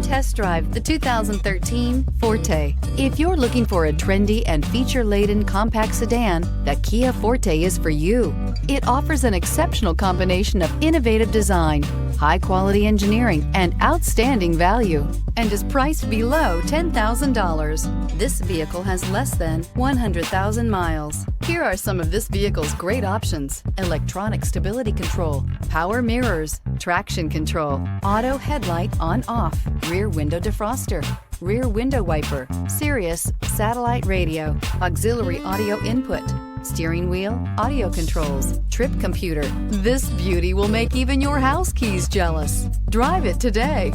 test drive the 2013 Forte. If you're looking for a trendy and feature-laden compact sedan, the Kia Forte is for you. It offers an exceptional combination of innovative design, high-quality engineering, and outstanding value, and is priced below $10,000. This vehicle has less than 100,000 miles. Here are some of this vehicle's great options: electronic stability control, power mirrors, traction control, auto headlight on/off, rear window defroster, rear window wiper, Sirius satellite radio, auxiliary audio input, steering wheel audio controls, trip computer. This beauty will make even your house keys jealous. Drive it today.